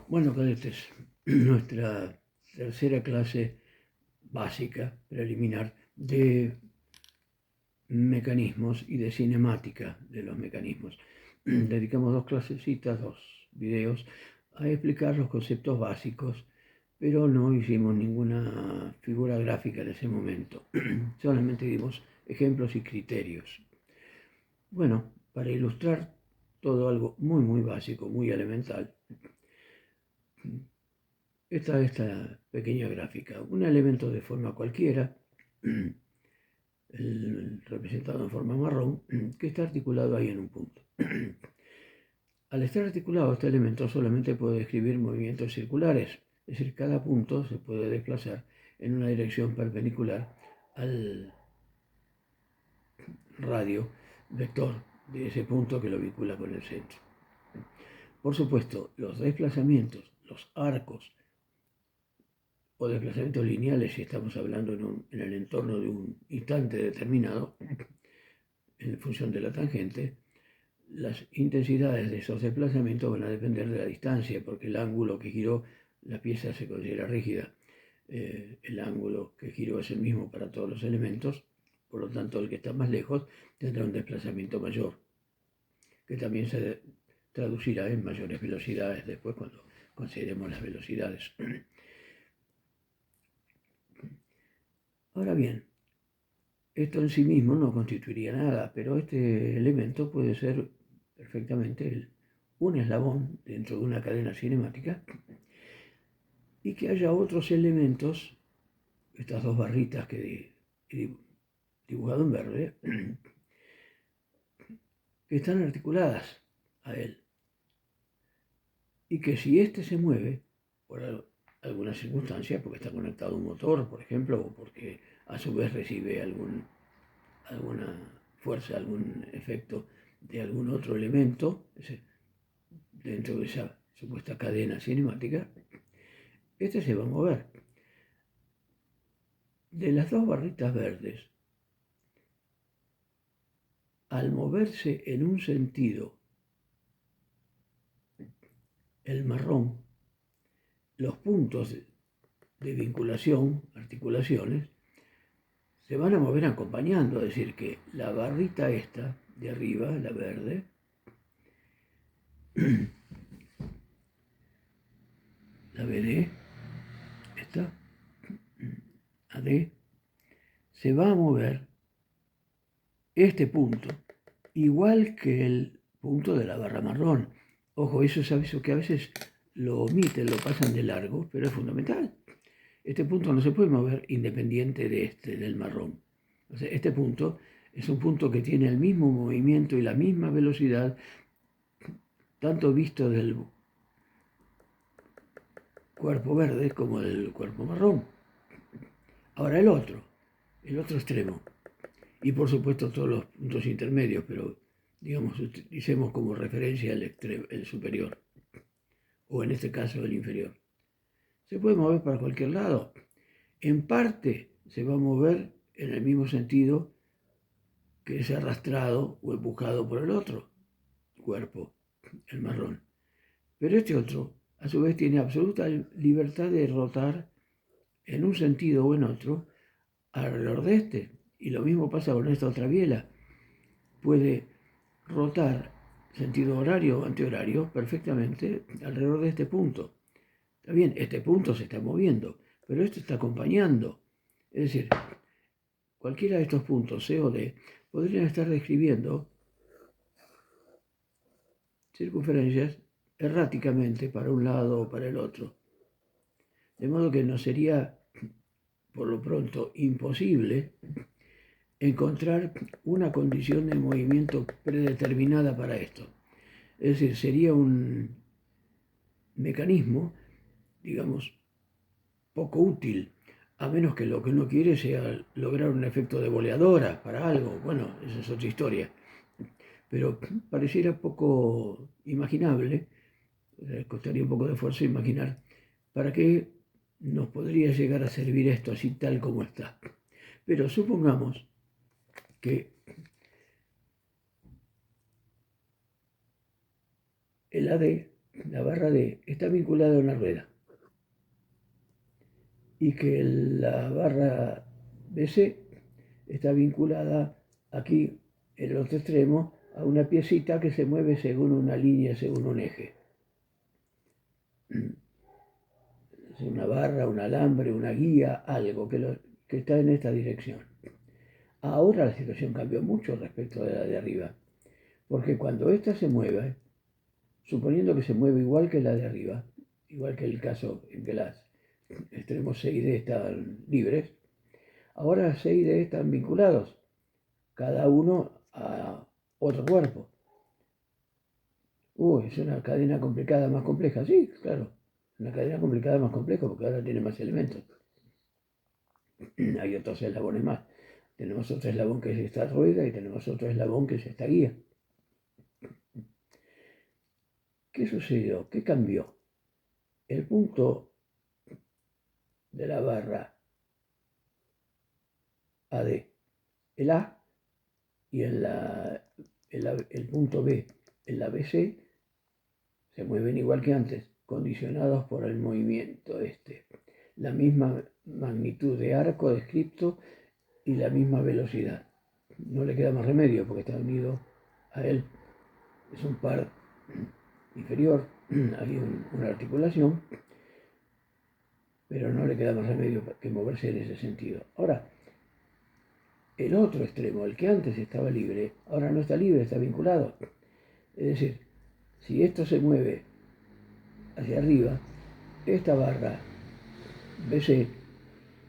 Bueno, cadetes, nuestra tercera clase básica, preliminar, de mecanismos y de cinemática de los mecanismos. Dedicamos dos clasecitas, dos videos, a explicar los conceptos básicos, pero no hicimos ninguna figura gráfica en ese momento. Solamente dimos ejemplos y criterios. Bueno, para ilustrar todo algo muy básico, muy elemental, esta pequeña gráfica. Un elemento de forma cualquiera, representado en forma marrón, que está articulado ahí en un punto. Al estar articulado, este elemento solamente puede describir movimientos circulares, es decir, cada punto se puede desplazar en una dirección perpendicular al radio vector de ese punto que lo vincula con el centro. Por supuesto, los desplazamientos, los arcos o desplazamientos lineales, si estamos hablando en el entorno de un instante determinado, en función de la tangente, las intensidades de esos desplazamientos van a depender de la distancia, porque el ángulo que giró la pieza se considera rígida. El ángulo que giró es el mismo para todos los elementos, por lo tanto el que está más lejos tendrá un desplazamiento mayor, que también se traducirá en mayores velocidades después cuando consideremos las velocidades. Ahora bien, esto en sí mismo no constituiría nada, pero este elemento puede ser perfectamente un eslabón dentro de una cadena cinemática y que haya otros elementos, estas dos barritas que he dibujado en verde, que están articuladas a él y que si éste se mueve por alguna circunstancia, porque está conectado a un motor, por ejemplo, o porque a su vez recibe alguna fuerza, algún efecto de algún otro elemento dentro de esa supuesta cadena cinemática, este se va a mover. De las dos barritas verdes, al moverse en un sentido el marrón, los puntos de vinculación, articulaciones, se van a mover acompañando, es decir, que la barrita esta de arriba, la verde, la BD, esta, AD, se va a mover este punto, igual que el punto de la barra marrón. Ojo, eso es aviso que a veces lo omiten, lo pasan de largo, pero es fundamental. Este punto no se puede mover independiente de del marrón. O sea, este punto es un punto que tiene el mismo movimiento y la misma velocidad, tanto visto del cuerpo verde como del cuerpo marrón. Ahora el otro extremo, y por supuesto todos los puntos intermedios, pero digamos, utilicemos como referencia el superior, o en este caso el inferior. Se puede mover para cualquier lado. En parte se va a mover en el mismo sentido que es arrastrado o empujado por el otro cuerpo, el marrón. Pero este otro, a su vez, tiene absoluta libertad de rotar en un sentido o en otro alrededor de este. Y lo mismo pasa con esta otra biela. Puede rotar sentido horario o antihorario perfectamente alrededor de este punto. Está bien, este punto se está moviendo, pero este está acompañando. Es decir, cualquiera de estos puntos, C o D, podrían estar describiendo circunferencias erráticamente para un lado o para el otro. De modo que no sería, por lo pronto, imposible encontrar una condición de movimiento predeterminada para esto. Es decir, sería un mecanismo, digamos, poco útil, a menos que lo que uno quiere sea lograr un efecto de boleadora para algo. Bueno, esa es otra historia. Pero pareciera poco imaginable, costaría un poco de esfuerzo imaginar para qué nos podría llegar a servir esto así tal como está. Pero supongamos que el AD la barra D está vinculada a una rueda y que la barra BC está vinculada aquí en el otro extremo a una piecita que se mueve según una línea, según un eje. Es una barra, un alambre, una guía, algo que está en esta dirección. Ahora la situación cambió mucho respecto de la de arriba, porque cuando esta se mueve, suponiendo que se mueve igual que la de arriba, igual que el caso en que los extremos C y D estaban libres, ahora C y D están vinculados, cada uno a otro cuerpo. Es una cadena complicada más compleja. Sí, claro, una cadena complicada más compleja porque ahora tiene más elementos. Hay otros eslabones más. Tenemos otro eslabón que es esta rueda y tenemos otro eslabón que es esta guía. ¿Qué sucedió? ¿Qué cambió? El punto de la barra AD, el A, y el punto B, en la BC, se mueven igual que antes, condicionados por el movimiento este. La misma magnitud de arco descripto y la misma velocidad. No le queda más remedio porque está unido a él. Es un par inferior, hay una articulación, pero no le queda más remedio que moverse en ese sentido. Ahora, el otro extremo, el que antes estaba libre, ahora no está libre, está vinculado. Es decir, si esto se mueve hacia arriba, esta barra BC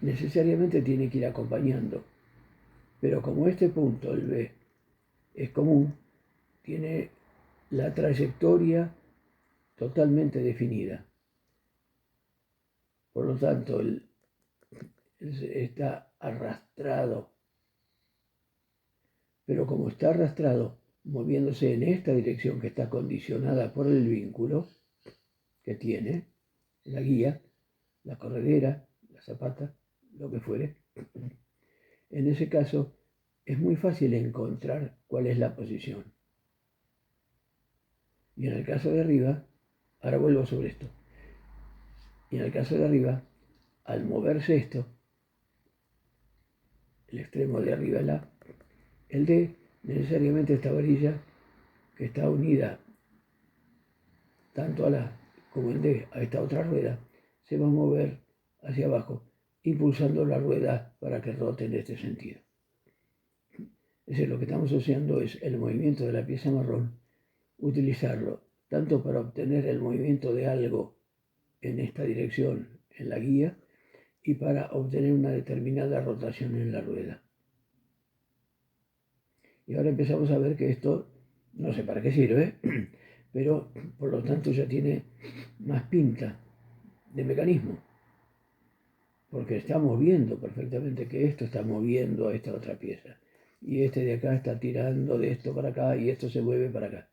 necesariamente tiene que ir acompañando. Pero como este punto, el B, es común, tiene la trayectoria totalmente definida. Por lo tanto, está arrastrado. Pero como está arrastrado, moviéndose en esta dirección que está condicionada por el vínculo que tiene, la guía, la corredera, la zapata, lo que fuere, en ese caso es muy fácil encontrar cuál es la posición. Y en el caso de arriba, ahora vuelvo sobre esto, y en el caso de arriba, al moverse esto, el extremo de arriba el D, necesariamente esta varilla que está unida tanto a la como el D a esta otra rueda, se va a mover hacia abajo, impulsando la rueda para que rote en este sentido. Es decir, lo que estamos haciendo es el movimiento de la pieza marrón, utilizarlo tanto para obtener el movimiento de algo en esta dirección en la guía y para obtener una determinada rotación en la rueda. Y ahora empezamos a ver que esto, no sé para qué sirve, pero por lo tanto ya tiene más pinta de mecanismo. Porque estamos viendo perfectamente que esto está moviendo a esta otra pieza. Y este de acá está tirando de esto para acá y esto se mueve para acá.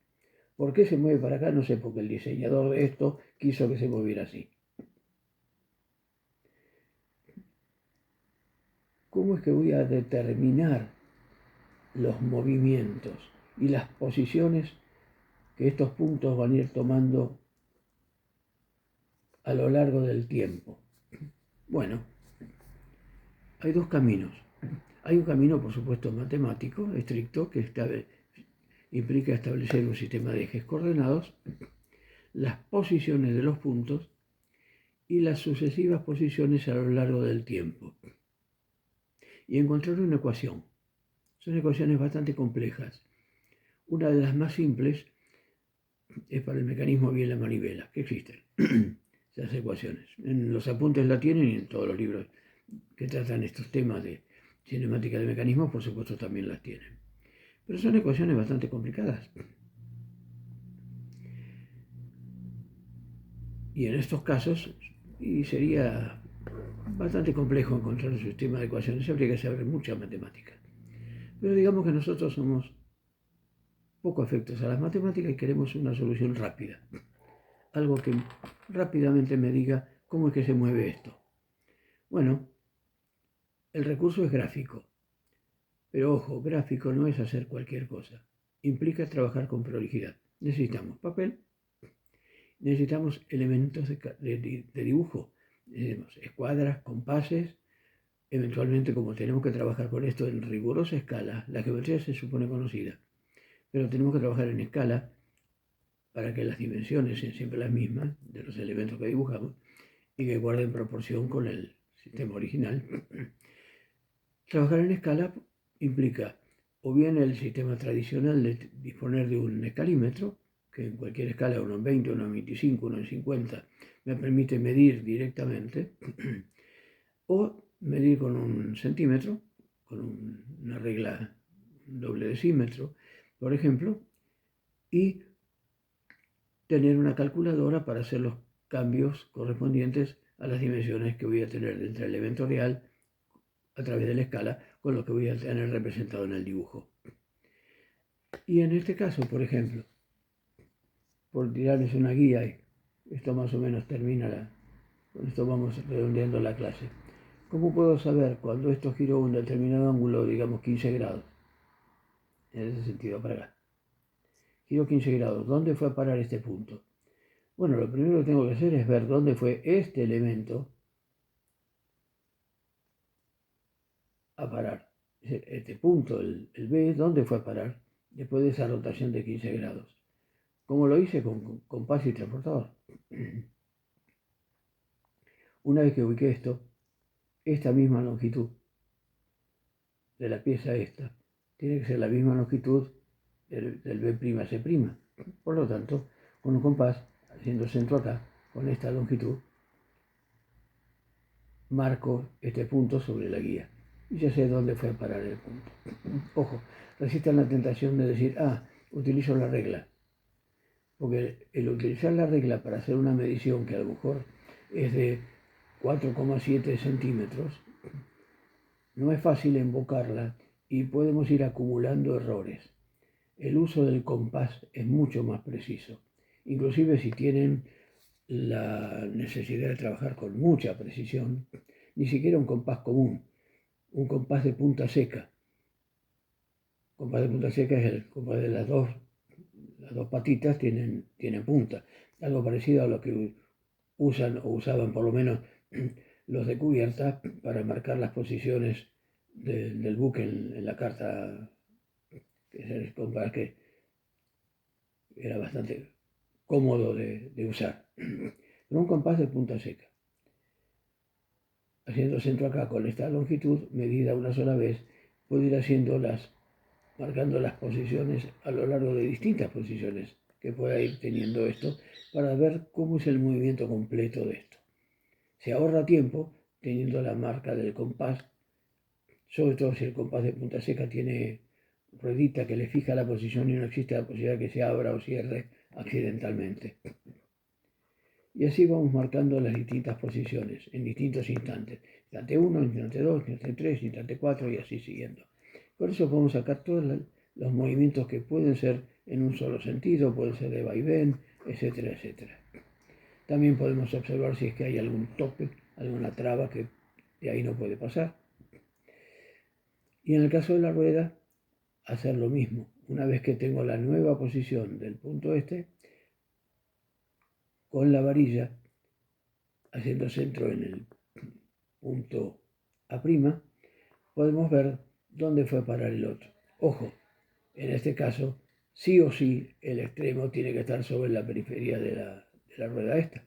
¿Por qué se mueve para acá? No sé, porque el diseñador de esto quiso que se moviera así. ¿Cómo es que voy a determinar los movimientos y las posiciones que estos puntos van a ir tomando a lo largo del tiempo? Bueno, hay dos caminos. Hay un camino, por supuesto, matemático, estricto, que implica establecer un sistema de ejes coordenados, las posiciones de los puntos y las sucesivas posiciones a lo largo del tiempo. Y encontrar una ecuación. Son ecuaciones bastante complejas. Una de las más simples es para el mecanismo bien la manivela, que existen esas ecuaciones. En los apuntes la tienen y en todos los libros que tratan estos temas de cinemática de mecanismos, por supuesto, también las tienen. Pero son ecuaciones bastante complicadas. Y en estos casos, y sería bastante complejo encontrar un sistema de ecuaciones, habría que saber mucha matemática. Pero digamos que nosotros somos poco afectos a las matemáticas y queremos una solución rápida. Algo que rápidamente me diga cómo es que se mueve esto. Bueno, el recurso es gráfico. Pero ojo, gráfico no es hacer cualquier cosa. Implica trabajar con prolijidad. Necesitamos papel necesitamos elementos de dibujo. Tenemos escuadras, compases, eventualmente, como tenemos que trabajar con esto en rigurosa escala, la geometría se supone conocida, pero tenemos que trabajar en escala para que las dimensiones sean siempre las mismas de los elementos que dibujamos y que guarden proporción con el sistema original. Trabajar en escala implica o bien el sistema tradicional de disponer de un escalímetro, que en cualquier escala, uno en 20, uno en 25, uno en 50, me permite medir directamente, o medir con un centímetro, con una regla doble decímetro, por ejemplo, y tener una calculadora para hacer los cambios correspondientes a las dimensiones que voy a tener entre el evento real a través de la escala con lo que voy a tener representado en el dibujo. Y en este caso, por ejemplo, por tirarles una guía, y esto más o menos termina, con esto vamos redondeando la clase. ¿Cómo puedo saber cuando esto giró un determinado ángulo, digamos 15 grados? En ese sentido, para acá. Giró 15 grados. ¿Dónde fue a parar este punto? Bueno, lo primero que tengo que hacer es ver dónde fue este elemento a parar. Este punto, el B, ¿dónde fue a parar después de esa rotación de 15 grados? ¿Cómo lo hice? Con compás y transportador. Una vez que ubiqué esto, esta misma longitud de la pieza esta tiene que ser la misma longitud del B'C'. Por lo tanto, con un compás, haciendo centro acá, con esta longitud, marco este punto sobre la guía y ya sé dónde fue a parar el punto. Ojo, resistan la tentación de decir, utilizo la regla, porque el utilizar la regla para hacer una medición que a lo mejor es de 4,7 centímetros, no es fácil invocarla y podemos ir acumulando errores. El uso del compás es mucho más preciso, inclusive si tienen la necesidad de trabajar con mucha precisión, ni siquiera un compás común, un compás de punta seca. El compás de punta seca es el compás de las dos patitas tienen punta, algo parecido a lo que usan o usaban por lo menos los de cubierta para marcar las posiciones del buque en la carta, que es el compás que era bastante cómodo de usar. Pero un compás de punta seca. Haciendo centro acá con esta longitud medida una sola vez, puedo ir marcando las posiciones a lo largo de distintas posiciones que pueda ir teniendo esto para ver cómo es el movimiento completo de esto. Se ahorra tiempo teniendo la marca del compás, sobre todo si el compás de punta seca tiene ruedita que le fija la posición y no existe la posibilidad de que se abra o cierre accidentalmente. Y así vamos marcando las distintas posiciones en distintos instantes. Instante 1, instante 2, instante 3, instante 4 y así siguiendo. Por eso podemos sacar todos los movimientos que pueden ser en un solo sentido, pueden ser de vaivén, etcétera, etcétera. También podemos observar si es que hay algún tope, alguna traba que de ahí no puede pasar. Y en el caso de la rueda, hacer lo mismo. Una vez que tengo la nueva posición del punto este, con la varilla, haciendo centro en el punto A', podemos ver dónde fue a parar el otro. Ojo, en este caso, sí o sí, el extremo tiene que estar sobre la periferia de la rueda esta.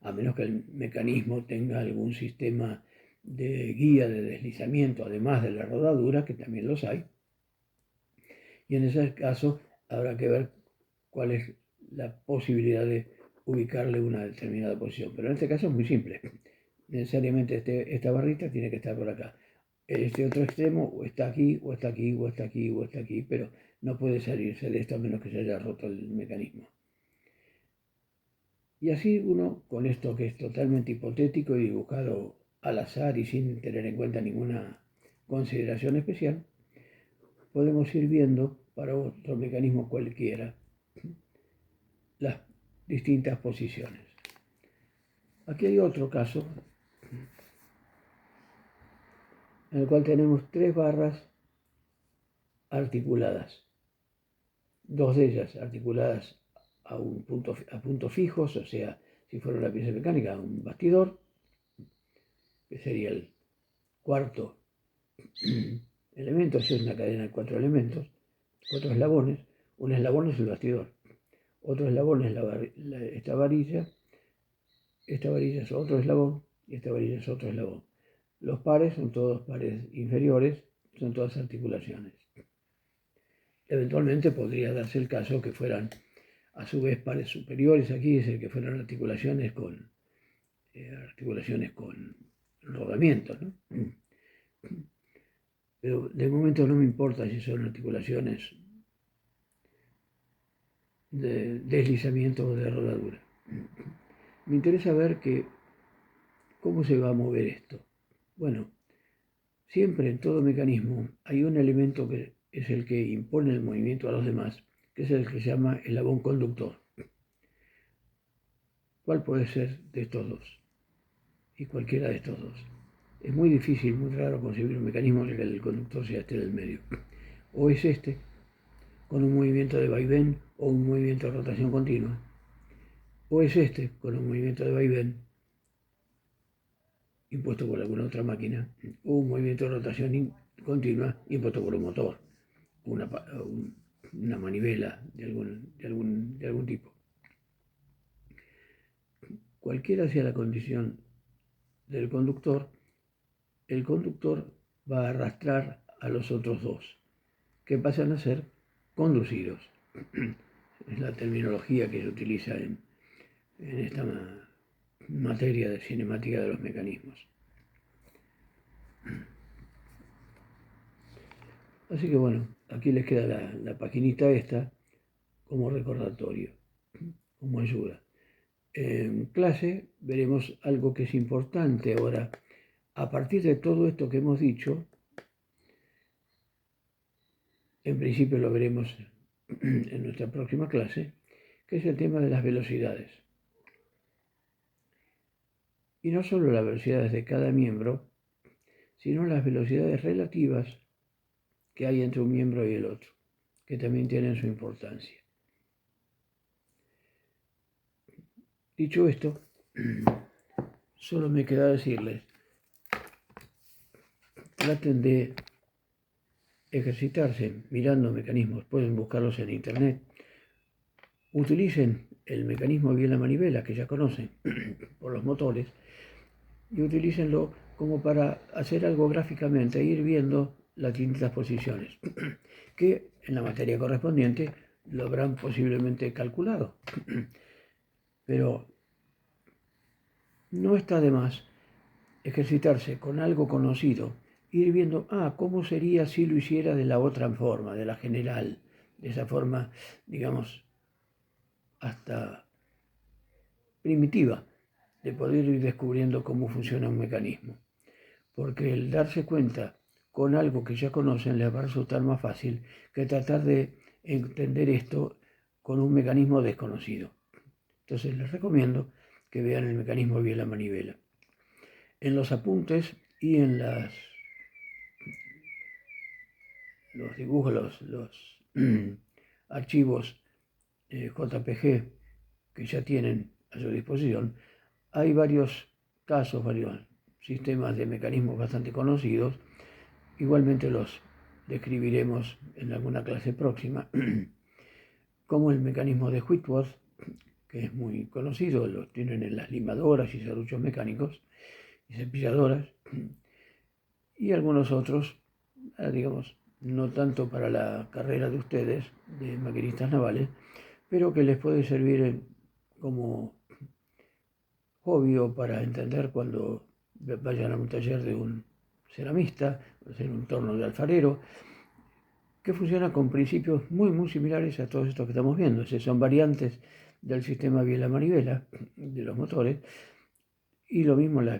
A menos que el mecanismo tenga algún sistema de guía de deslizamiento, además de la rodadura, que también los hay. Y en ese caso habrá que ver cuál es la posibilidad de ubicarle una determinada posición. Pero en este caso es muy simple. Necesariamente esta barrita tiene que estar por acá. Este otro extremo o está aquí, o está aquí, o está aquí, o está aquí, pero no puede salirse de esto a menos que se haya roto el mecanismo. Y así uno, con esto que es totalmente hipotético y dibujado al azar y sin tener en cuenta ninguna consideración especial, podemos ir viendo para otro mecanismo cualquiera las distintas posiciones. Aquí hay otro caso en el cual tenemos tres barras articuladas, dos de ellas articuladas a puntos fijos, o sea, si fuera una pieza mecánica, a un bastidor, que sería el cuarto elemento. Si es una cadena de 4 elementos, 4 eslabones. Un eslabón es el bastidor, otro eslabón es esta varilla es otro eslabón y esta varilla es otro eslabón. Los pares son todos pares inferiores, son todas articulaciones. Eventualmente podría darse el caso que fueran a su vez pares superiores aquí, es decir, que fueran articulaciones con rodamientos, ¿no? Pero de momento no me importa si son articulaciones de deslizamiento o de rodadura. Me interesa ver cómo se va a mover esto. Bueno, siempre en todo mecanismo hay un elemento que es el que impone el movimiento a los demás, que es el que se llama eslabón conductor. ¿Cuál puede ser de estos dos? Y cualquiera de estos dos. Es muy difícil, muy raro concebir un mecanismo en el que el conductor sea este del medio. O es este, con un movimiento de vaivén o un movimiento de rotación continua. O es este, con un movimiento de vaivén impuesto por alguna otra máquina, o un movimiento de rotación continua impuesto por un motor, una manivela de algún tipo. Cualquiera sea la condición del conductor, el conductor va a arrastrar a los otros dos, que pasan a ser conducidos. Es la terminología que se utiliza en esta materia de cinemática de los mecanismos. Así que bueno, aquí les queda la paginita esta como recordatorio, como ayuda. En clase veremos algo que es importante ahora. A partir de todo esto que hemos dicho, en principio lo veremos en nuestra próxima clase, que es el tema de las velocidades. Y no solo las velocidades de cada miembro, sino las velocidades relativas que hay entre un miembro y el otro, que también tienen su importancia. Dicho esto, solo me queda decirles, traten de ejercitarse mirando mecanismos, pueden buscarlos en internet. Utilicen el mecanismo de la manivela que ya conocen por los motores y utilícenlo como para hacer algo gráficamente, ir viendo las distintas posiciones, que en la materia correspondiente lo habrán posiblemente calculado. Pero no está de más ejercitarse con algo conocido, ir viendo, cómo sería si lo hiciera de la otra forma, de la general, de esa forma, digamos, hasta primitiva, de poder ir descubriendo cómo funciona un mecanismo. Porque el darse cuenta con algo que ya conocen les va a resultar más fácil que tratar de entender esto con un mecanismo desconocido. Entonces les recomiendo que vean el mecanismo de la manivela. En los apuntes y en los dibujos, los archivos JPG que ya tienen a su disposición, hay varios casos, varios sistemas de mecanismos bastante conocidos. Igualmente los describiremos en alguna clase próxima, como el mecanismo de Whitworth, que es muy conocido, lo tienen en las limadoras y serruchos mecánicos y cepilladoras, y algunos otros, digamos, no tanto para la carrera de ustedes, de maquinistas navales, pero que les puede servir como hobby o para entender cuando vayan a un taller de un ceramista, en un torno de alfarero, que funciona con principios muy similares a todos estos que estamos viendo. Son variantes del sistema biela-manivela de los motores, y lo mismo las